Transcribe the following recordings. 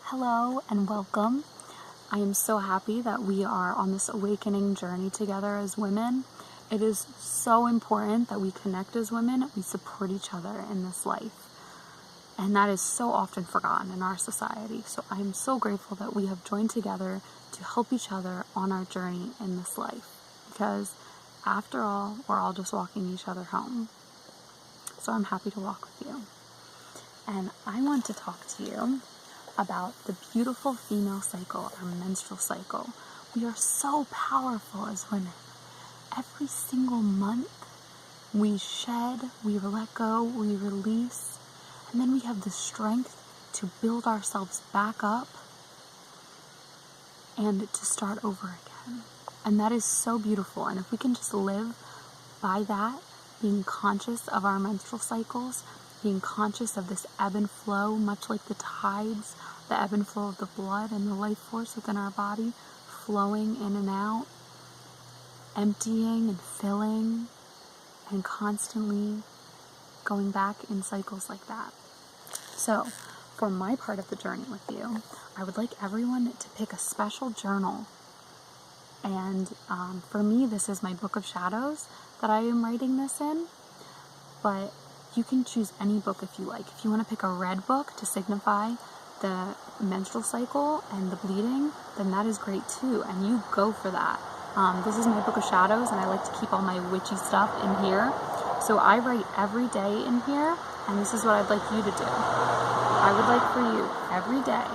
Hello and welcome. I am so happy that we are on this awakening journey together as women. It is so important that we connect as women, we support each other in this life. And that is so often forgotten in our society. So I am so grateful that we have joined together to help each other on our journey in this life. Because after all, we're all just walking each other home. So I'm happy to walk with you. And I want to talk to you about the beautiful female cycle, our menstrual cycle. We are so powerful as women. Every single month, we shed, we let go, we release, and then we have the strength to build ourselves back up and to start over again. And that is so beautiful. And if we can just live by that, being conscious of our menstrual cycles, being conscious of this ebb and flow, much like the tides, the ebb and flow of the blood and the life force within our body, flowing in and out, emptying and filling, and constantly going back in cycles like that. So, for my part of the journey with you, I would like everyone to pick a special journal. And for me, this is my book of shadows that I am writing this in, but you can choose any book if you like. If you want to pick a red book to signify the menstrual cycle and the bleeding, then that is great too, and you go for that. This is my book of shadows, and I like to keep all my witchy stuff in here. So I write every day in here, and this is what I'd like you to do. I would like for you every day,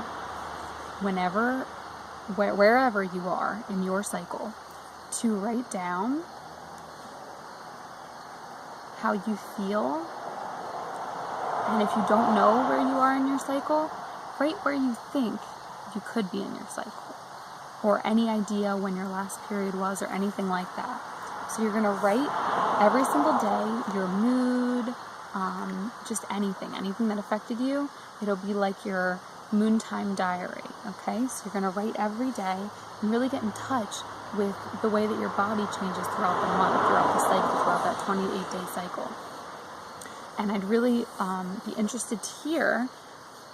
wherever you are in your cycle, to write down how you feel. And if you don't know where you are in your cycle, write where you think you could be in your cycle, or any idea when your last period was, or anything like that. So you're going to write every single day your mood, just anything that affected you. It'll be like your moontime diary, okay? So you're going to write every day and really get in touch with the way that your body changes throughout the month, throughout the cycle, throughout that 28-day cycle. And I'd really be interested to hear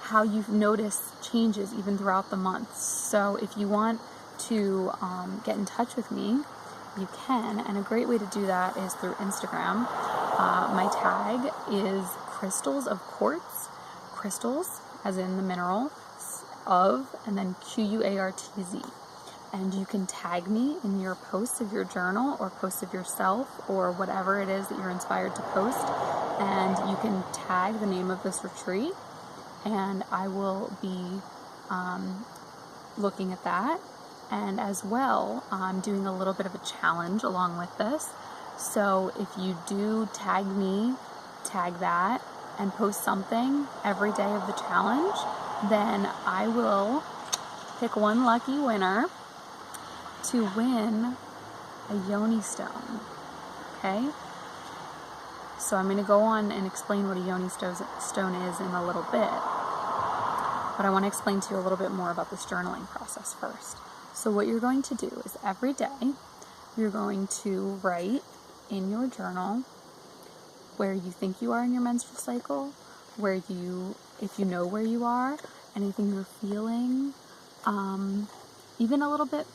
how you notice changes even throughout the month. So if you want to get in touch with me, you can. And a great way to do that is through Instagram. My tag is crystals of quartz. Crystals, as in the mineral, of, and then QUARTZ. And you can tag me in your posts of your journal or posts of yourself or whatever it is that you're inspired to post. And you can tag the name of this retreat, and I will be looking at that. And as well, I'm doing a little bit of a challenge along with this. So if you do tag me, tag that, and post something every day of the challenge, then I will pick one lucky winner to win a yoni stone. Okay? So I'm going to go on and explain what a yoni stone is in a little bit. But I want to explain to you a little bit more about this journaling process first. So what you're going to do is every day, you're going to write in your journal where you think you are in your menstrual cycle, if you know where you are, anything you're feeling, even a little bit,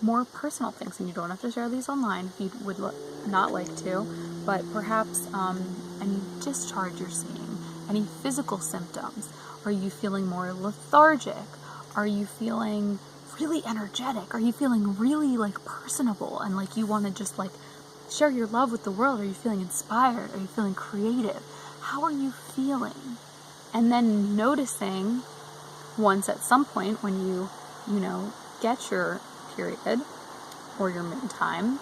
more personal things. And you don't have to share these online if you would not like to, but perhaps any discharge you're seeing, any physical symptoms. Are you feeling more lethargic? Are you feeling really energetic? Are you feeling really personable and you want to just share your love with the world? Are you feeling inspired? Are you feeling creative? How are you feeling? And then noticing once at some point when you get your period or your moontime,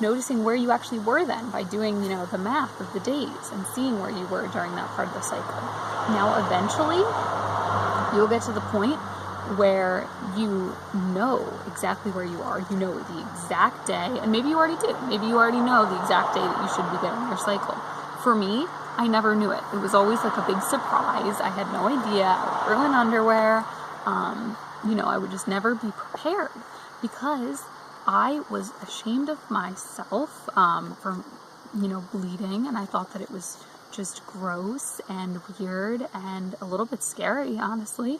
noticing where you actually were then by doing, the math of the days and seeing where you were during that part of the cycle. Now, eventually, you'll get to the point where you know exactly where you are. You know the exact day, and maybe you already do. Maybe you already know the exact day that you should be getting your cycle. For me, I never knew it. It was always a big surprise. I had no idea. I would ruin underwear. I would just never be prepared because I was ashamed of myself for bleeding, and I thought that it was just gross and weird and a little bit scary, honestly.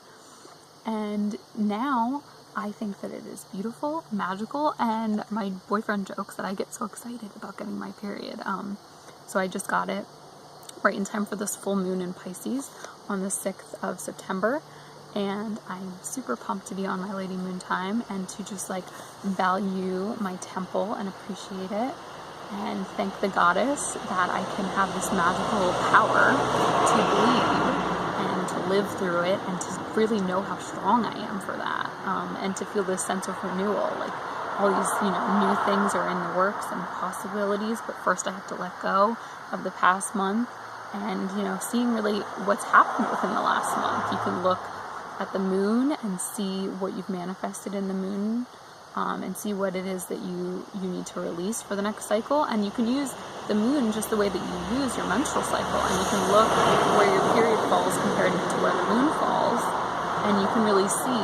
And now I think that it is beautiful, magical, and my boyfriend jokes that I get so excited about getting my period. So I just got it right in time for this full moon in Pisces on the 6th of September. And I'm super pumped to be on my Lady Moon time and to just like value my temple and appreciate it and thank the goddess that I can have this magical power to bleed and to live through it and to really know how strong I am for that, and to feel this sense of renewal. Like all these, new things are in the works and possibilities, but first I have to let go of the past month and, seeing really what's happened within the last month. You can look at the moon and see what you've manifested in the moon, and see what it is that you need to release for the next cycle. And you can use the moon just the way that you use your menstrual cycle, and you can look where your period falls compared to where the moon falls, and you can really see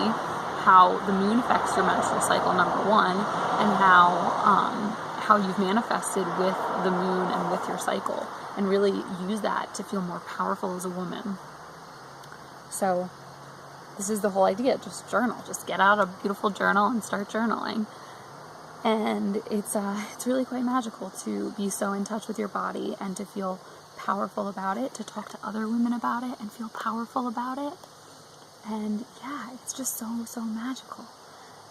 how the moon affects your menstrual cycle, number one, and how you've manifested with the moon and with your cycle, and really use that to feel more powerful as a woman. So this is the whole idea. Just journal. Just get out a beautiful journal and start journaling. And it's really quite magical to be so in touch with your body and to feel powerful about it, to talk to other women about it and feel powerful about it. And yeah, it's just so, so magical.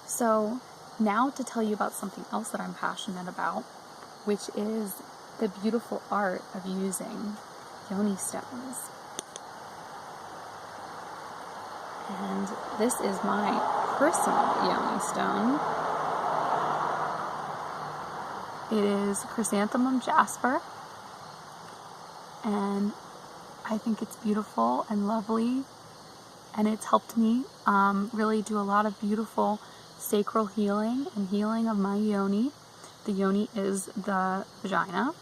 So now to tell you about something else that I'm passionate about, which is the beautiful art of using yoni stones. And this is my personal yoni stone. It is chrysanthemum jasper, and I think it's beautiful and lovely, and it's helped me really do a lot of beautiful sacral healing and healing of my yoni. The yoni is the vagina.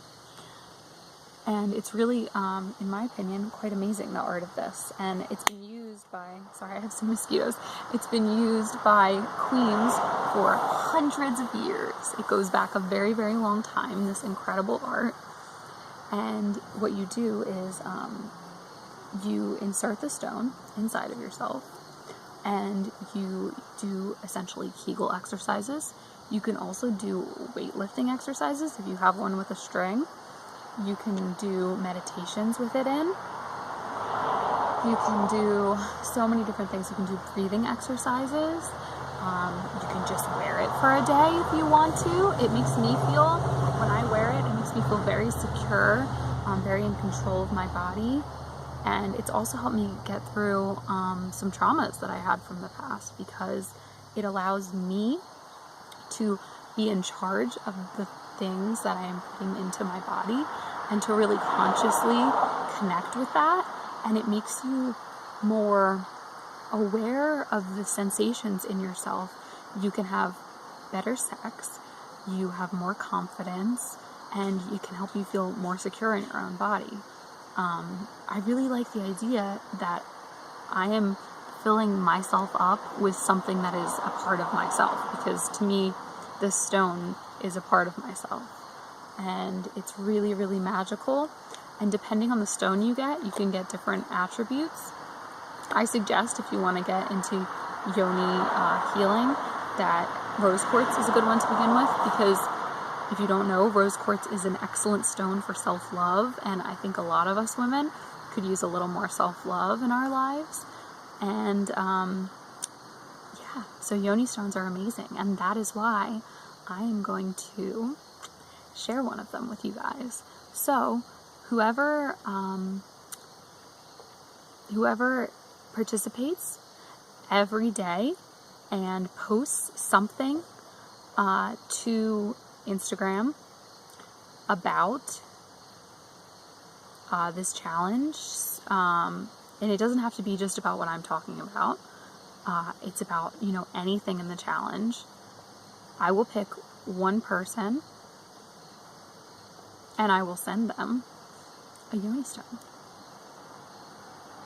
And it's really, in my opinion, quite amazing, the art of this. And it's been used by, sorry, I have some mosquitoes. It's been used by queens for hundreds of years. It goes back a very, very long time, this incredible art. And what you do is you insert the stone inside of yourself, and you do essentially Kegel exercises. You can also do weightlifting exercises if you have one with a string. You can do meditations with it in. You can do so many different things. You can do breathing exercises. You can just wear it for a day if you want to. It makes me feel, when I wear it, it makes me feel very secure, very in control of my body. And it's also helped me get through some traumas that I had from the past, because it allows me to be in charge of the things that I am putting into my body and to really consciously connect with that. And it makes you more aware of the sensations in yourself. You can have better sex, you have more confidence, and it can help you feel more secure in your own body. I really like the idea that I am filling myself up with something that is a part of myself, because to me, this stone is a part of myself, and it's really, really magical. And depending on the stone you can get different attributes. I suggest, if you want to get into yoni healing, that rose quartz is a good one to begin with, because if you don't know, rose quartz is an excellent stone for self-love, and I think a lot of us women could use a little more self-love in our lives. And yeah, so yoni stones are amazing, and that is why I am going to share one of them with you guys. So whoever participates every day and posts something to Instagram about this challenge, and it doesn't have to be just about what I'm talking about. It's about, anything in the challenge. I will pick one person and I will send them a yoni stone.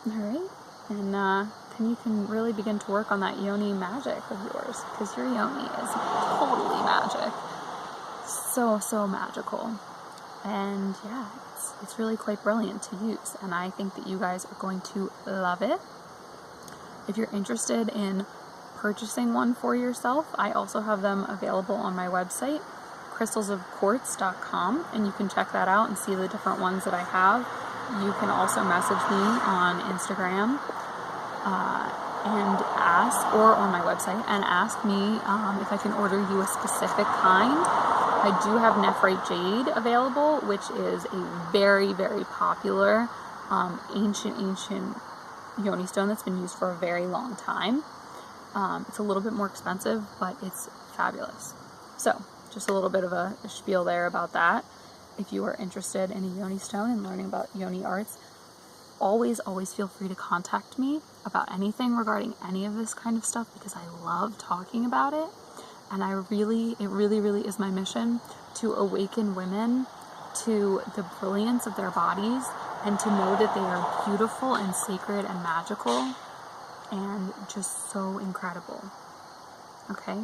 Alright? And then you can really begin to work on that yoni magic of yours, because your yoni is totally magic. So magical. And yeah, it's really quite brilliant to use, and I think that you guys are going to love it. If you're interested in purchasing one for yourself, I also have them available on my website, crystalsofquartz.com, and you can check that out and see the different ones that I have. You can also message me on Instagram and ask, or on my website, and ask me if I can order you a specific kind. I do have nephrite jade available, which is a very, very popular ancient yoni stone that's been used for a very long time. It's a little bit more expensive, but it's fabulous. So, just a little bit of a spiel there about that. If you are interested in a yoni stone and learning about yoni arts, always feel free to contact me about anything regarding any of this kind of stuff, because I love talking about it. And it really is my mission to awaken women to the brilliance of their bodies and to know that they are beautiful and sacred and magical and just so incredible. Okay?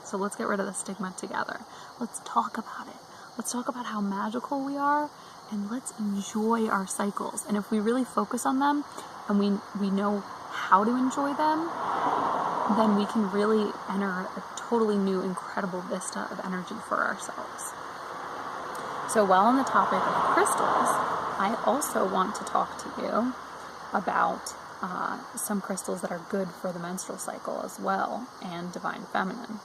So let's get rid of the stigma together. Let's talk about it. Let's talk about how magical we are, and let's enjoy our cycles. And if we really focus on them and we know how to enjoy them, then we can really enter a totally new, incredible vista of energy for ourselves. So while on the topic of crystals, I also want to talk to you about some crystals that are good for the menstrual cycle as well, and divine feminine.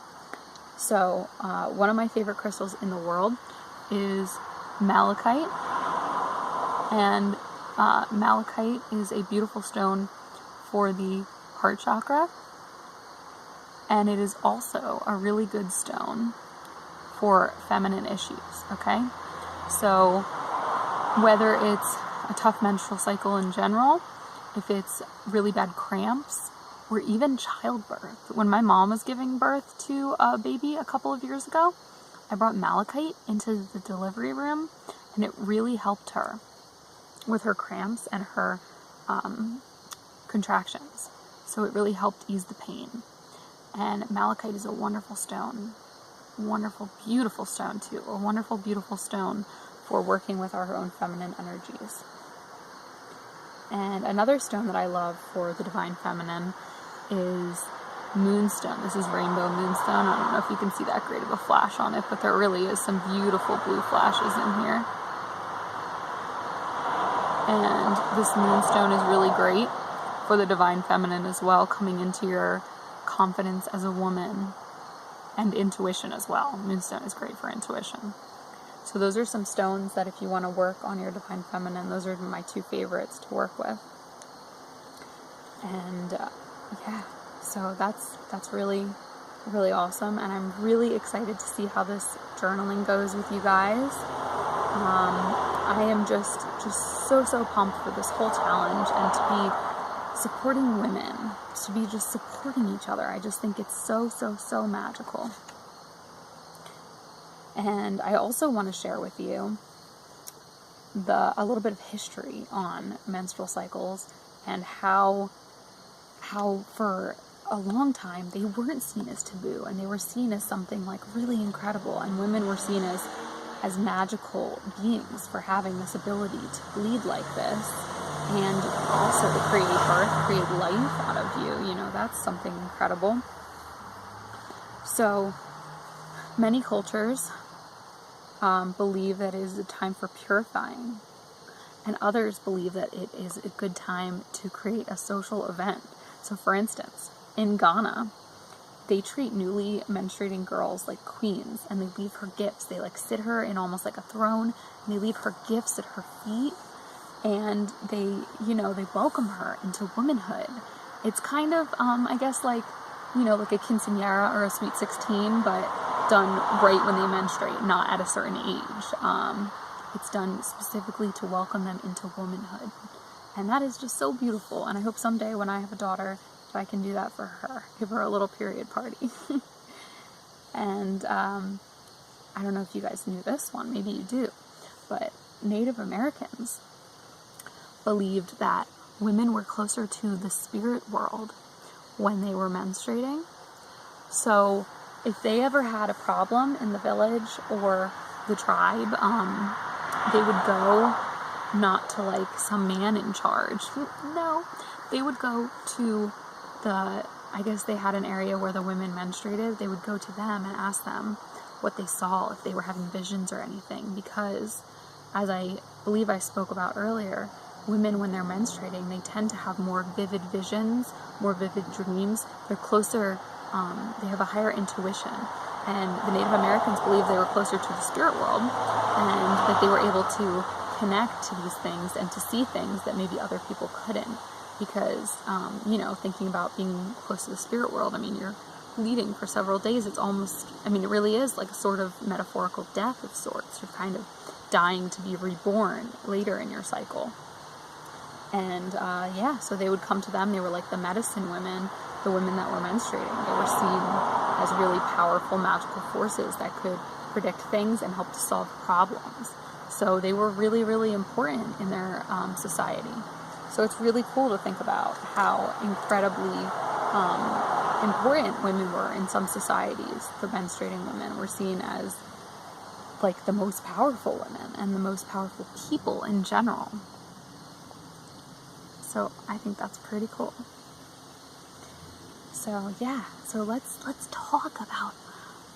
So one of my favorite crystals in the world is malachite. And malachite is a beautiful stone for the heart chakra. And it is also a really good stone for feminine issues, okay? So whether it's a tough menstrual cycle in general, if it's really bad cramps, or even childbirth. When my mom was giving birth to a baby a couple of years ago, I brought malachite into the delivery room, and it really helped her with her cramps and her contractions. So it really helped ease the pain. And malachite is a wonderful stone. Wonderful, beautiful stone too. A wonderful, beautiful stone for working with our own feminine energies. And another stone that I love for the divine feminine is moonstone. This is rainbow moonstone. I don't know if you can see that great of a flash on it, but there really is some beautiful blue flashes in here. And this moonstone is really great for the divine feminine as well, coming into your confidence as a woman, and intuition as well. Moonstone is great for intuition. So those are some stones that if you want to work on your divine feminine, those are my two favorites to work with. And yeah, so that's really awesome, and I'm really excited to see how this journaling goes with you guys. I am just so pumped for this whole challenge, and to be supporting women, to be just supporting each other. I just think it's so magical. And I also want to share with you a little bit of history on menstrual cycles, and how for a long time they weren't seen as taboo, and they were seen as something like really incredible, and women were seen as magical beings for having this ability to bleed like this, and also to create birth, create life out of you. You know, that's something incredible. So many cultures believe that it is a time for purifying, and others believe that it is a good time to create a social event. So for instance, in Ghana, they treat newly menstruating girls like queens, and they leave her gifts. They like sit her in almost like a throne, and they leave her gifts at her feet, and they welcome her into womanhood. It's kind of, I guess, like, like a quinceañera or a sweet 16, but done right when they menstruate, not at a certain age. It's done specifically to welcome them into womanhood. And that is just so beautiful. And I hope someday when I have a daughter, that I can do that for her. Give her a little period party. And I don't know if you guys knew this one. Maybe you do. But Native Americans believed that women were closer to the spirit world when they were menstruating. So if they ever had a problem in the village or the tribe, they would go not to like some man in charge. No, they would go to I guess they had an area where the women menstruated, they would go to them and ask them what they saw, if they were having visions or anything, because as I believe I spoke about earlier, women, when they're menstruating, they tend to have more vivid visions, more vivid dreams. They're closer, they have a higher intuition. And the Native Americans believed they were closer to the spirit world, and that they were able to connect to these things and to see things that maybe other people couldn't. Because, thinking about being close to the spirit world, I mean, you're bleeding for several days. It's almost, it really is like a sort of metaphorical death of sorts. You're kind of dying to be reborn later in your cycle. And so they would come to them. They were like the medicine women, the women that were menstruating. They were seen as really powerful magical forces that could predict things and help to solve problems. So they were really, really important in their society. So it's really cool to think about how incredibly important women were in some societies. The menstruating women were seen as like the most powerful women and the most powerful people in general. So I think that's pretty cool. So so let's talk about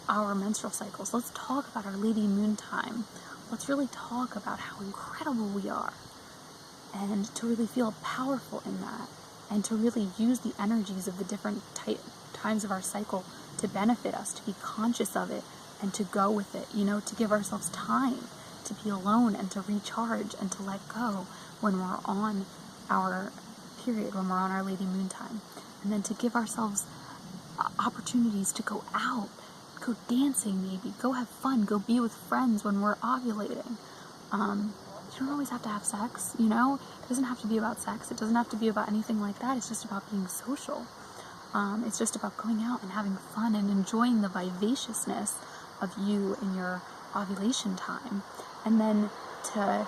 our menstrual cycles. Let's talk about our Lady Moontime. Let's really talk about how incredible we are, and to really feel powerful in that, and to really use the energies of the different times of our cycle to benefit us, to be conscious of it and to go with it, to give ourselves time to be alone and to recharge and to let go when we're on our period, when we're on our Lady Moontime. And then to give ourselves opportunities to go out, go dancing maybe, go have fun, go be with friends when we're ovulating. You don't always have to have sex, It doesn't have to be about sex. It doesn't have to be about anything like that. It's just about being social. It's just about going out and having fun and enjoying the vivaciousness of you in your ovulation time. And then to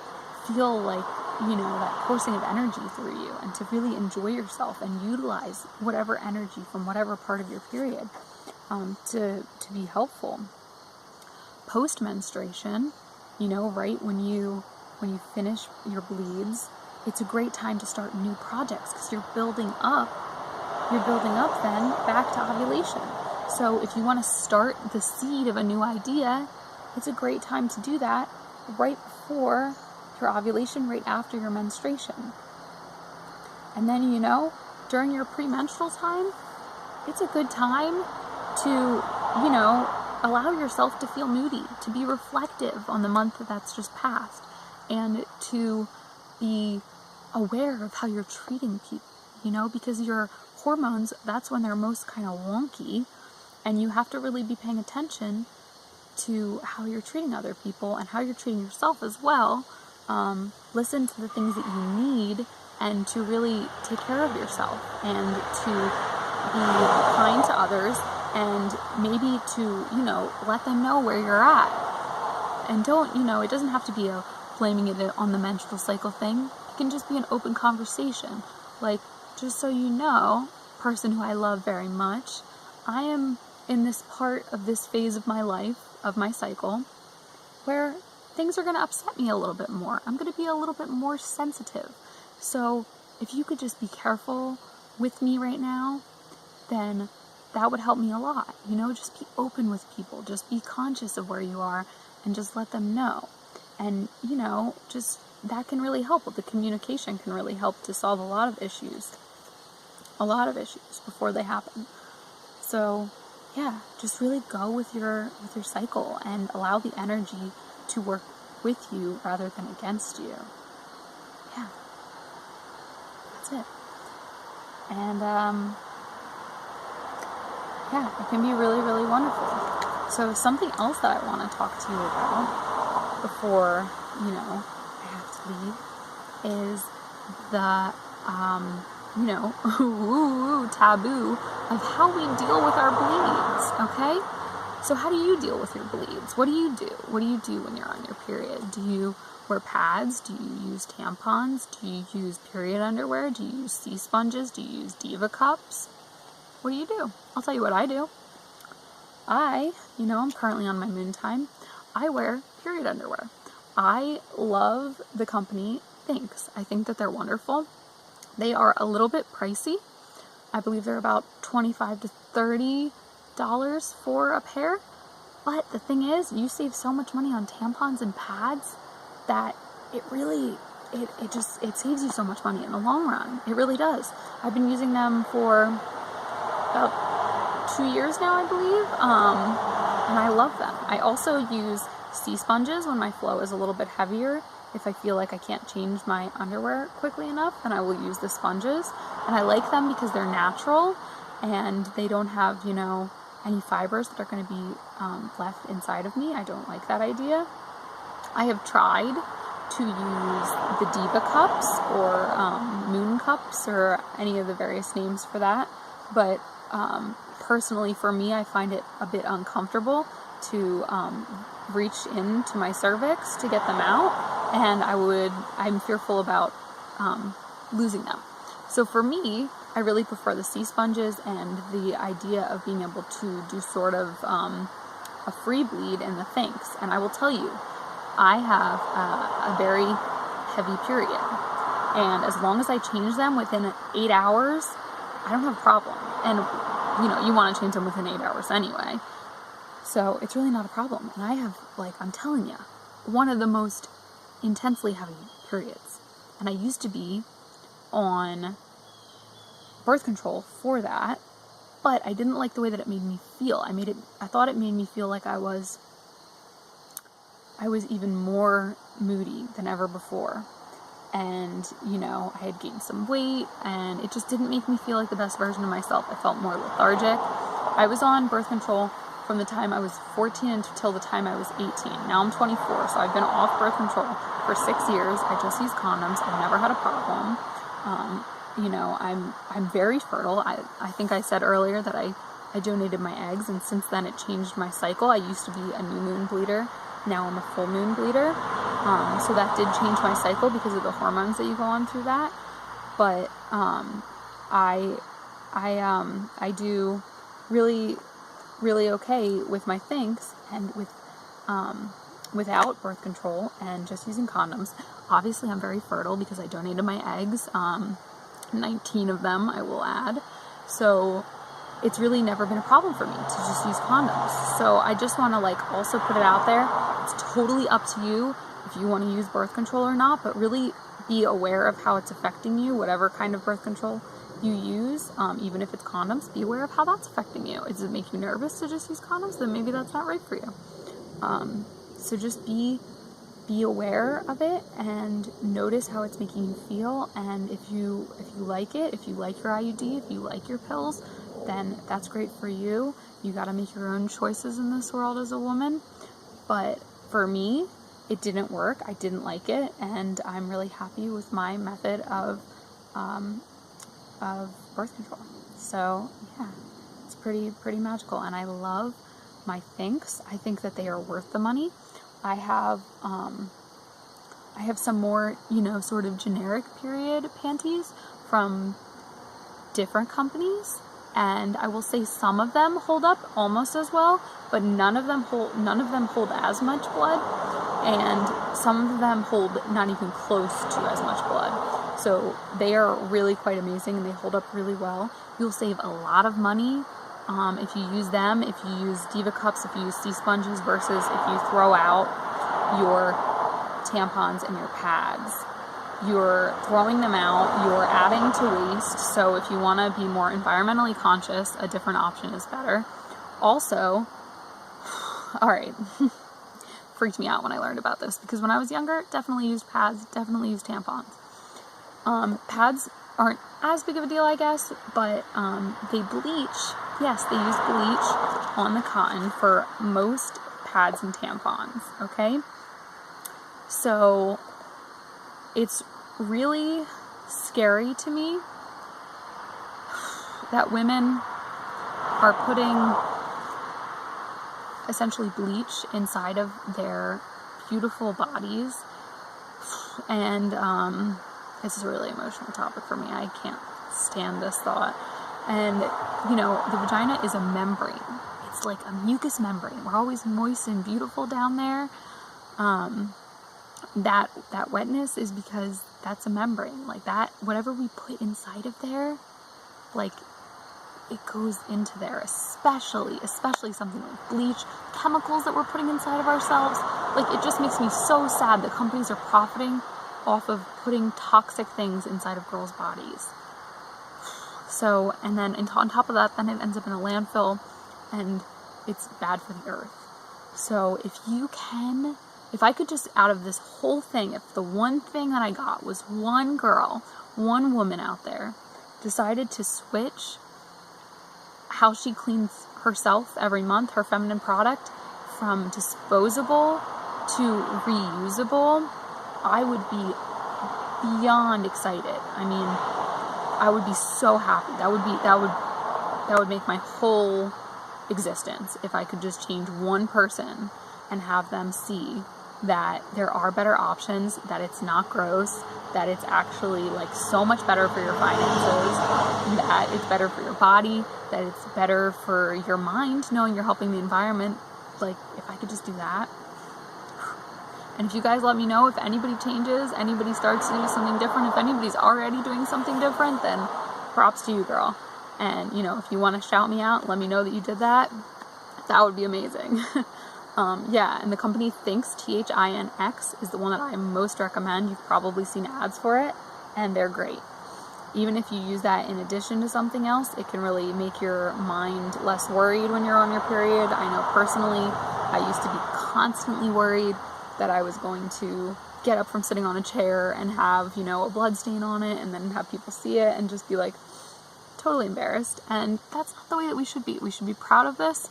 feel like, that coursing of energy through you, and to really enjoy yourself and utilize whatever energy from whatever part of your period to be helpful. Post-menstruation, right when you finish your bleeds, it's a great time to start new projects because you're building up then back to ovulation. So if you want to start the seed of a new idea, it's a great time to do that right before your ovulation, right after your menstruation. And then, during your premenstrual time, it's a good time to, allow yourself to feel moody, to be reflective on the month that's just passed, and to be aware of how you're treating people, because your hormones, that's when they're most kind of wonky, and you have to really be paying attention to how you're treating other people and how you're treating yourself as well. Listen to the things that you need, and to really take care of yourself, and to be kind to others, and maybe to, let them know where you're at. And don't, it doesn't have to be a blaming it on the menstrual cycle thing. It can just be an open conversation. Like, just so you know, person who I love very much, I am in this part of this phase of my life, of my cycle, where things are going to upset me a little bit more. I'm going to be a little bit more sensitive. So if you could just be careful with me right now, then that would help me a lot. Just be open with people. Just be conscious of where you are and just let them know. And, just that can really help. The communication can really help to solve a lot of issues before they happen. So just really go with your cycle and allow the energy to work with you rather than against you. That's it. And it can be really, really wonderful. So something else that I want to talk to you about before I have to leave is the taboo of how we deal with our bleeds, okay? So how do you deal with your bleeds? What do you do? What do you do when you're on your period? Do you wear pads? Do you use tampons? Do you use period underwear? Do you use sea sponges? Do you use Diva cups? What do you do? I'll tell you what I do. I'm currently on my Moontime. I wear period underwear. I love the company Thinx. I think that they're wonderful. They are a little bit pricey, I believe they're about $25 to $30 for a pair. But the thing is, you save so much money on tampons and pads that it really, it saves you so much money in the long run. It really does. I've been using them for about 2 years now, I believe, and I love them. I also use sea sponges when my flow is a little bit heavier. If I feel like I can't change my underwear quickly enough, then I will use the sponges. And I like them because they're natural and they don't have, you know, any fibers that are going to be left inside of me. I don't like that idea. I have tried to use the Diva cups or Moon cups or any of the various names for that, but personally for me, I find it a bit uncomfortable to reach into my cervix to get them out, and I'm fearful about losing them. So for me, I really prefer the sea sponges and the idea of being able to do sort of a free bleed in the thinks. And I will tell you, I have a very heavy period, and as long as I change them within 8 hours, I don't have a problem. And you know, you want to change them within 8 hours anyway, so it's really not a problem. And I have, like, I'm telling you, one of the most intensely heavy periods, and I used to be on birth control for that, but I didn't like the way that it made me feel. I thought it made me feel like I was even more moody than ever before. And, you know, I had gained some weight, and it just didn't make me feel like the best version of myself. I felt more lethargic. I was on birth control from the time I was 14 until the time I was 18. Now I'm 24, so I've been off birth control for 6 years. I just use condoms. I've never had a problem. You know, I'm very fertile. I think I said earlier that I donated my eggs, and since then it changed my cycle. I used to be a new moon bleeder. Now I'm a full moon bleeder. So that did change my cycle because of the hormones that you go on through that. But I do really, really okay with my thinks and without birth control and just using condoms. Obviously, I'm very fertile because I donated my eggs. 19 of them, I will add. So it's really never been a problem for me to just use condoms. So I just want to, like, also put it out there. It's totally up to you if you want to use birth control or not, but really be aware of how it's affecting you, whatever kind of birth control you use, even if it's condoms, be aware of how that's affecting you. Does it make you nervous to just use condoms? Then maybe that's not right for you. So just be aware of it and notice how it's making you feel. And if you like it, if you like your IUD, if you like your pills, then that's great for you. You got to make your own choices in this world as a woman. But for me, it didn't work. I didn't like it, and I'm really happy with my method of birth control. So yeah, it's pretty magical, and I love my thinks. I think that they are worth the money. I have some more, you know, sort of generic period panties from different companies, and I will say some of them hold up almost as well, but none of them hold as much blood, and some of them hold not even close to as much blood. So they are really quite amazing, and they hold up really well. You'll save a lot of money if you use them, if you use Diva cups, if you use sea sponges, versus if you throw out your tampons and your pads. You're throwing them out, you're adding to waste. So if you want to be more environmentally conscious, a different option is better. Also, alright, freaked me out when I learned about this, because when I was younger, definitely used pads, definitely used tampons. Pads aren't as big of a deal, I guess, but they bleach. Yes, they use bleach on the cotton for most pads and tampons, okay? So it's really scary to me that women are putting essentially bleach inside of their beautiful bodies. And this is a really emotional topic for me. I can't stand this thought. And, you know, the vagina is a membrane. It's like a mucus membrane. We're always moist and beautiful down there. That wetness is because that's a membrane. Like that, whatever we put inside of there, like, it goes into there, especially something like bleach, chemicals that we're putting inside of ourselves. Like, it just makes me so sad that companies are profiting off of putting toxic things inside of girls' bodies. So, and then on top of that, then it ends up in a landfill, and it's bad for the earth. So if I could just, out of this whole thing, if the one thing that I got was one girl, one woman out there decided to switch how she cleans herself every month, her feminine product, from disposable to reusable, I would be beyond excited. I mean, I would be so happy. That would make my whole existence if I could just change one person and have them see that there are better options, that it's not gross, that it's actually like so much better for your finances, that it's better for your body, that it's better for your mind, knowing you're helping the environment. Like, if I could just do that. And if you guys let me know if anybody changes, anybody starts to do something different, if anybody's already doing something different, then props to you, girl. And, you know, if you want to shout me out, let me know that you did that. That would be amazing. Yeah, and the company Thinx, THINX, is the one that I most recommend. You've probably seen ads for it, and they're great. Even if you use that in addition to something else, it can really make your mind less worried when you're on your period. I know personally, I used to be constantly worried that I was going to get up from sitting on a chair and have, you know, a blood stain on it, and then have people see it and just be like totally embarrassed. And that's not the way that we should be. We should be proud of this.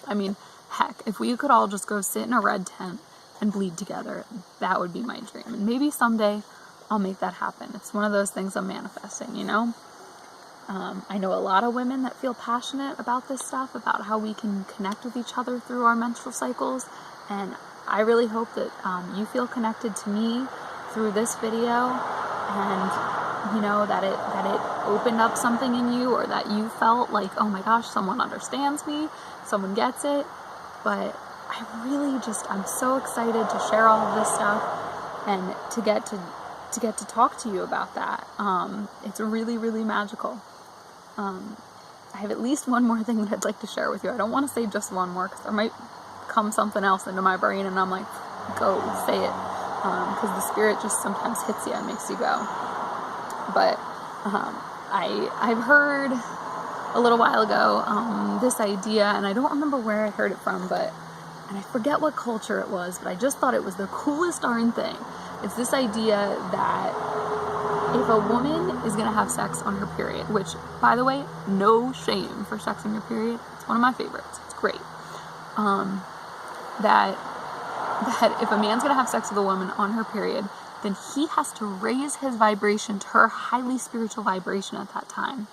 I mean, heck, if we could all just go sit in a red tent and bleed together, that would be my dream. And maybe someday I'll make that happen. It's one of those things I'm manifesting, you know? I know a lot of women that feel passionate about this stuff, about how we can connect with each other through our menstrual cycles. And I really hope that you feel connected to me through this video, and you know, that it opened up something in you, or that you felt like, oh my gosh, someone understands me, someone gets it. But I'm so excited to share all of this stuff and to get to talk to you about that. It's really, really magical. I have at least one more thing that I'd like to share with you. I don't want to say just one more, because there might come something else into my brain and I'm like, go say it, because the spirit just sometimes hits you and makes you go. But I've heard a little while ago this idea, and I don't remember where I heard it from, and I forget what culture it was, but I just thought it was the coolest darn thing. It's this idea that if a woman is going to have sex on her period, which, by the way, no shame for sex on your period, it's one of my favorites, it's great, that if a man's going to have sex with a woman on her period, then he has to raise his vibration to her highly spiritual vibration at that time,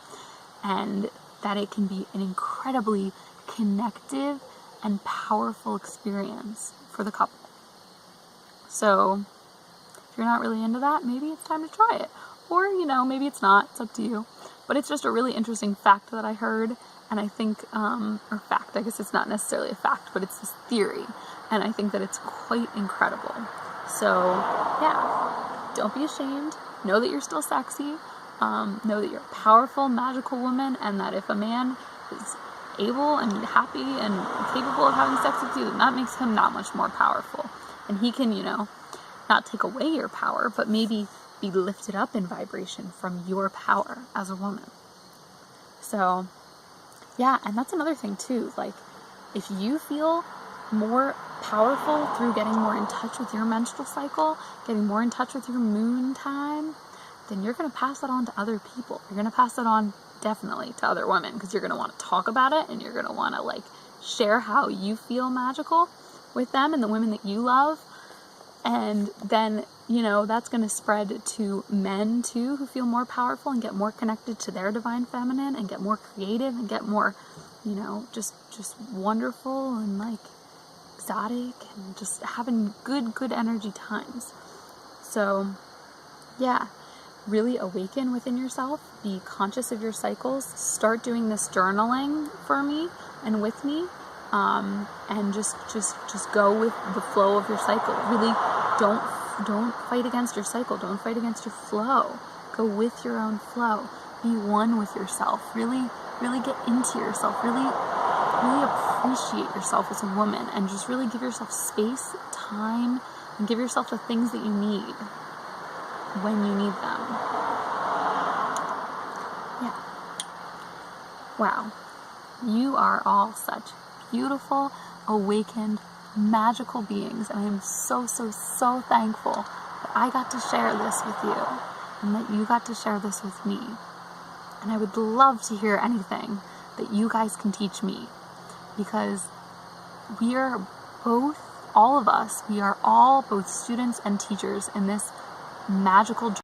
and that it can be an incredibly connective and powerful experience for the couple. So if you're not really into that, maybe it's time to try it. Or, you know, maybe it's not. It's up to you. But it's just a really interesting fact that I heard. And I think, or fact, I guess it's not necessarily a fact, but it's this theory. And I think that it's quite incredible. So, yeah, don't be ashamed. Know that you're still sexy. Know that you're a powerful, magical woman. And that if a man is able and happy and capable of having sex with you, then that makes him that much more powerful. And he can, you know, not take away your power, but maybe be lifted up in vibration from your power as a woman. So, yeah, and that's another thing too. Like, if you feel more powerful through getting more in touch with your menstrual cycle, getting more in touch with your moon time, then you're going to pass that on to other people. You're going to pass it on definitely to other women, because you're going to want to talk about it, and you're going to want to like share how you feel magical with them and the women that you love. And then, you know, that's going to spread to men too, who feel more powerful and get more connected to their divine feminine and get more creative and get more, you know, just wonderful and like exotic and just having good energy times. So, yeah, really awaken within yourself, be conscious of your cycles, start doing this journaling for me and with me. And just go with the flow of your cycle. Really don't fight against your cycle. Don't fight against your flow. Go with your own flow. Be one with yourself. Really really get into yourself, really appreciate yourself as a woman, and just really give yourself space, time, and give yourself the things that you need when you need them. Yeah. Wow. You are all such beautiful, awakened, magical beings, and I am so thankful that I got to share this with you and that you got to share this with me. And I would love to hear anything that you guys can teach me, because we are both, all of us, we are all both students and teachers in this magical journey.